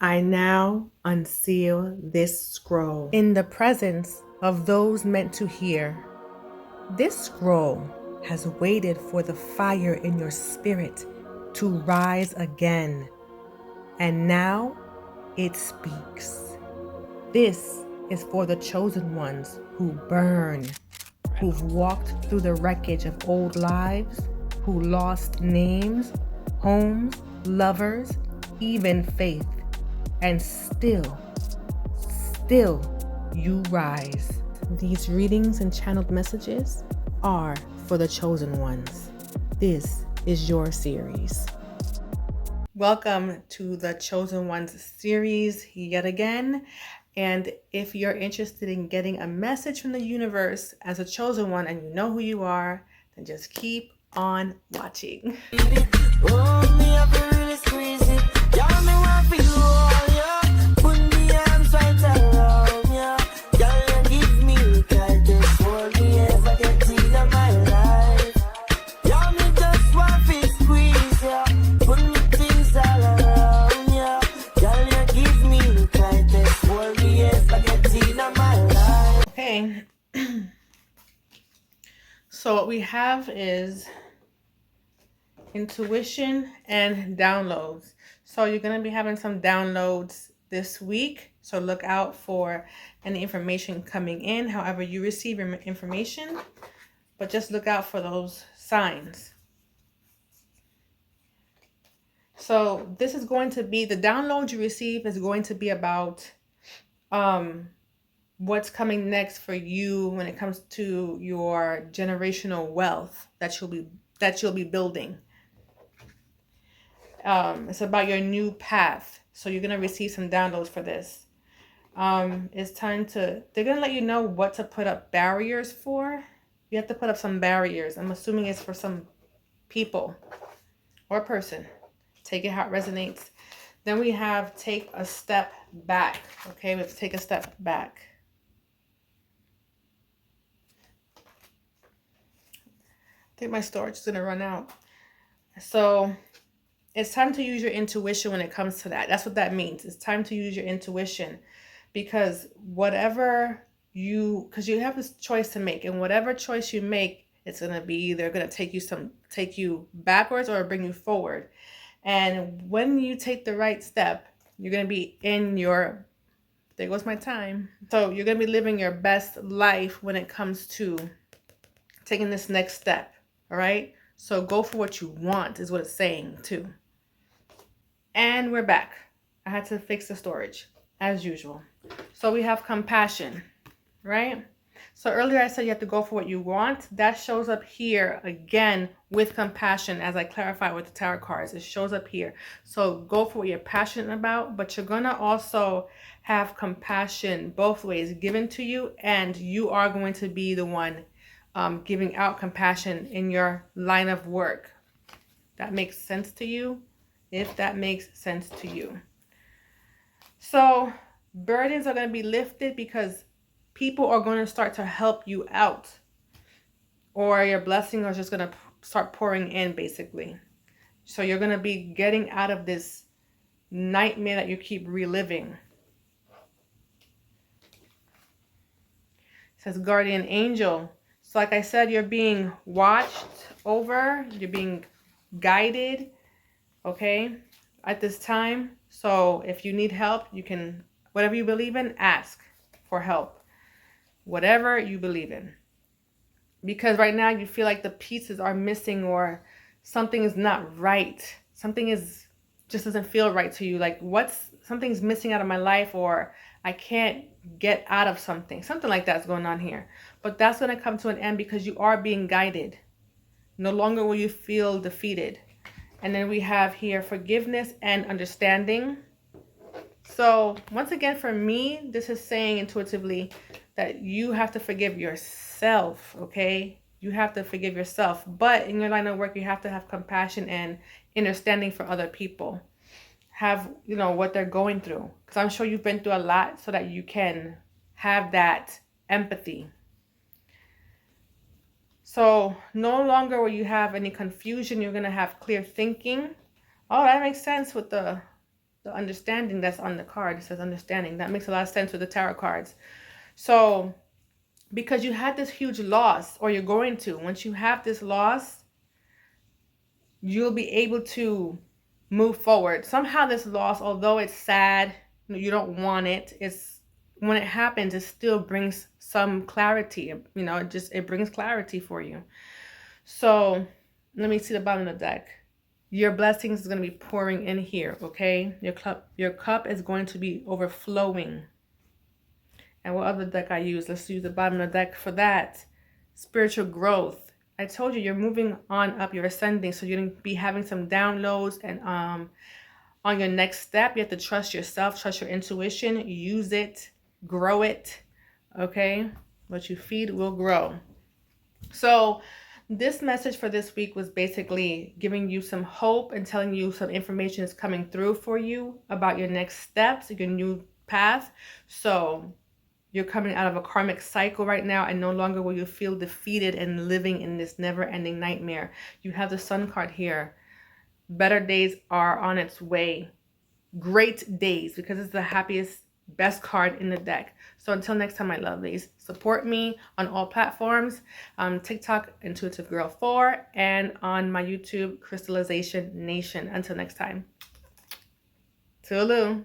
I now unseal this scroll in the presence of those meant to hear. This scroll has waited for the fire in your spirit to rise again, and now it speaks. This is for the chosen ones who burn, who've walked through the wreckage of old lives, who lost names, homes, lovers, even faith, and still you rise. These readings and channeled messages are for the chosen ones. This is your series. Welcome to the Chosen Ones series yet again. And if you're interested in getting a message from the universe as a chosen one and you know who you are, then just keep on watching. Okay, so what we have is intuition and downloads. So you're going to be having some downloads this week. So look out for any information coming in, however you receive your information, but just look out for those signs. So this is going to be, the download you receive is going to be about what's coming next for you when it comes to your generational wealth that you'll be building. It's about your new path. So you're going to receive some downloads for this. It's time they're going to let you know what to put up barriers for. You have to put up some barriers. I'm assuming it's for some people or person. Take it how it resonates. Then we have take a step back. Okay, we have to take a step back. I think my storage is going to run out. So it's time to use your intuition when it comes to that. That's what that means. It's time to use your intuition, because because you have this choice to make, and whatever choice you make, it's going to be either going to take you backwards or bring you forward. And when you take the right step, you're going to be there goes my time. So you're going to be living your best life when it comes to taking this next step. All right. So go for what you want is what it's saying too. And we're back. I had to fix the storage as usual. So we have compassion, right? So earlier I said you have to go for what you want. That shows up here again with compassion, as I clarified with the tarot cards. It shows up here. So go for what you're passionate about, but you're going to also have compassion both ways given to you, and you are going to be the one giving out compassion in your line of work. That makes sense to you? If that makes sense to you. So burdens are going to be lifted because people are going to start to help you out, or your blessings are just going to start pouring in, basically. So you're going to be getting out of this nightmare that you keep reliving. It says guardian angel. So like I said, you're being watched over, you're being guided, okay, at this time. So if you need help, you can, whatever you believe in, ask for help. Whatever you believe in. Because right now you feel like the pieces are missing, or something is not right. Something just doesn't feel right to you. Like something's missing out of my life, or I can't get out of something. Something like that's going on here. But that's going to come to an end because you are being guided. No longer will you feel defeated. And then we have here forgiveness and understanding. So once again, for me, this is saying intuitively that you have to forgive yourself, okay? You have to forgive yourself. But in your line of work, you have to have compassion and understanding for other people. Have, what they're going through. Because I'm sure you've been through a lot, so that you can have that empathy. So no longer will you have any confusion. You're going to have clear thinking. Oh, that makes sense with the the understanding that's on the card. It says understanding. That makes a lot of sense with the tarot cards. So because you had this huge loss, or you're going to, once you have this loss, you'll be able to move forward. Somehow this loss, although it's sad, you don't want it, it's, when it happens, it still brings some clarity. You know, it brings clarity for you. So let me see the bottom of the deck. Your blessings is going to be pouring in here, okay? Your cup is going to be overflowing. And what other deck I use? Let's use the bottom of the deck for that. Spiritual growth. I told you, you're moving on up, you're ascending, so you're going to be having some downloads. And on your next step, you have to trust yourself, trust your intuition, use it, grow it, okay? What you feed will grow. So this message for this week was basically giving you some hope and telling you some information is coming through for you about your next steps, your new path. So you're coming out of a karmic cycle right now, and no longer will you feel defeated and living in this never-ending nightmare. You have the Sun card here. Better days are on its way. Great days, because it's the happiest, best card in the deck. So until next time, my lovelies, support me on all platforms. TikTok, Intuitive Girl 4, and on my YouTube, Crystal-Lization Nation. Until next time. Toodaloo.